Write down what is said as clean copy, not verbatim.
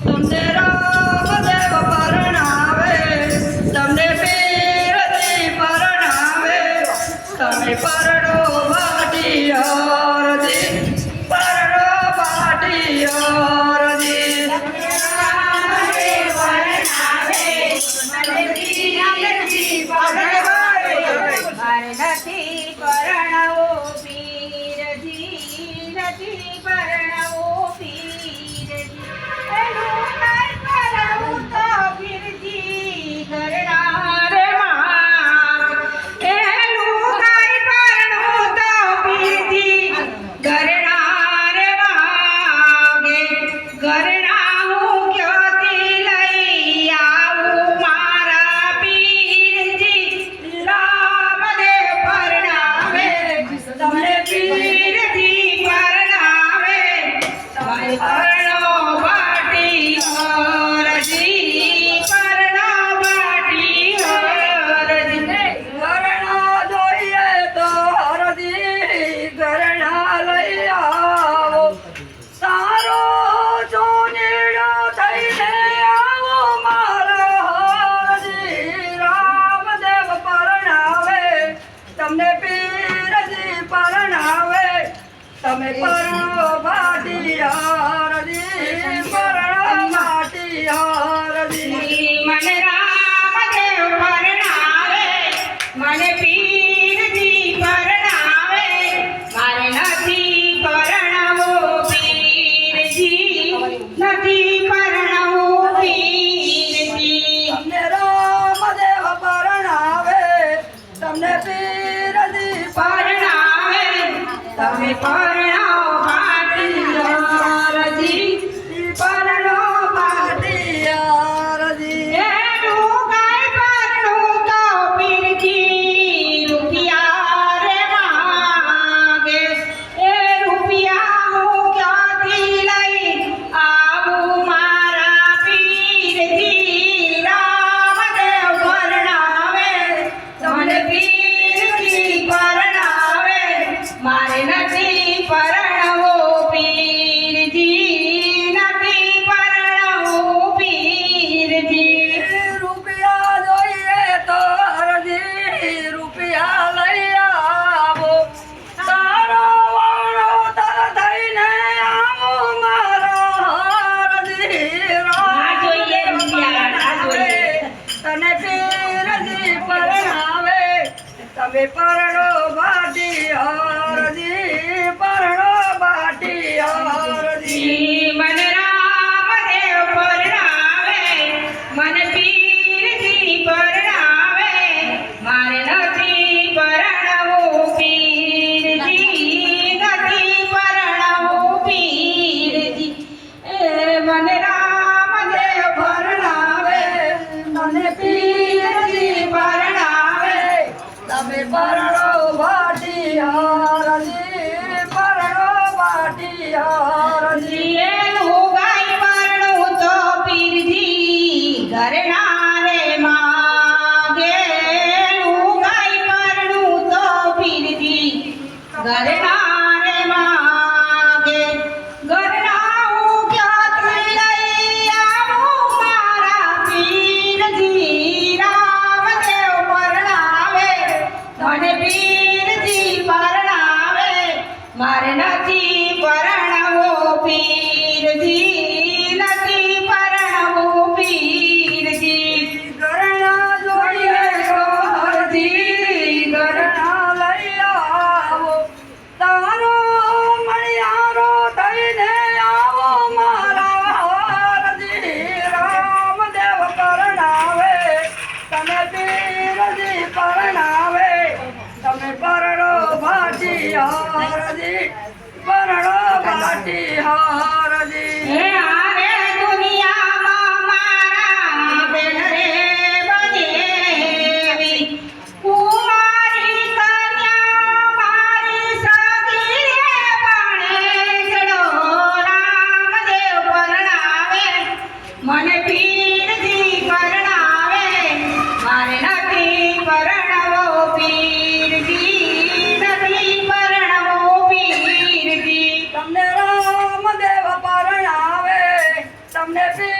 તમને રામદેવ પરણાવે, તમને પીરજી પરણાવે, તમે પરણો ભાટિયારજી, પરણો ભાટિયારજી. મારે નથી પરણવો પીરજી, નથી પરણવો પીરજી. એનું કઈ પરણવું તો પીરજી ઘરના રે માં. એનું કઈ પરણવું તો પીરજી ઘરના રે વાગે. ઘરના હું ક્યાંથી લઈ આવું મારા પીરજી. રામદેવ પરણાવે, તમને પીરજી પરણાવે, તમે પરણો ભાટિયારજી, પરણો ભાટિયારજી. ઘરણા જોઈએ તો હરજી, ઘરણા લઈ આવો, સારો ચોનેડો થઈને આવો મારા હરજી. રામદેવ પરણાવે, તમને પીરજી પરણાવે, તમે પરણો ભાટિયારજી, પરણો ભાટિયારજી. મને રામદેવ પરણાવે, મને પીરજી પરણાવે, મારે નથી પરણવો પીરજી, નથી પરણવો પીરજી. તમને રામદેવ પરણાવે, તમને પીરજી પરણાવે, તમે પરણો ભાટિયારજી, પરણો ભાટિયારજી. એનું કઈ પરણું તો પીરજી રૂપિયા રે માંગે. એ રૂપિયા હું ક્યાંથી લઈ આવું મારા પીરજી. રામદેવ પરણાવે, તમને પીરજી પરણાવે, મારે નથી પરણવો પીરજી, નથી પરણવો પીરજી. રૂપિયા જોઈએ તો હરજી, રૂપિયા લઈ આવો, તારો વાળો તર થઈને આવો મારા હરજી. ના જોઈએ રૂપિયા, ના જોઈએ. તને પીરજી પરણાવે, તમે પરણો ભાટિયારજી, પરણો ભાટિયારજી. મને રામદેવ પરણાવે, મને પીરજી પરણાવે, મારે નથી પરણવું પીરજી, નથી પરણવું પીરજી. એ મને રામદેવ પરણાવે, મને પીરજી પરણાવે, તમે પરણો ભાટિયારજી, પરણો ભાટિયારજી. એનું ગાય પરણું તો પીરજી ઘરના રે માંગે. એનું ગાય પરણું તો પીરજી ઘરના રે માંગે. ઘરના હું ક્યાંથી લઈ આવું મારા પીરજી. રામદેવ પરણાવે, મને પીરજી પરણાવે, મારે નથી પરણવો પીરજી, નથી પરણવો પીરજી. ઘરણા જોઈએ તો હરજી, ઘરણા લઈ આવો, તારો મણિયારો થઈને આવો મારા હરજી. રામદેવ પરણાવે, તમે પીરજી પરણાવે, તમે પરણો ભાટિયારજી, પરણો ભાટિયારજી. હે આરે દુનિયામાં મારા બેન રે બજેવી, કુમારી કન્યા મારી સગી રે ભણેજડો. રામદેવ પરણાવે, મને પીરજી પરણાવે, મારે નથી પરણવો પીરજી, નથી પરણવો પીરજી. તમને રામદેવ પરણાવે, ને પી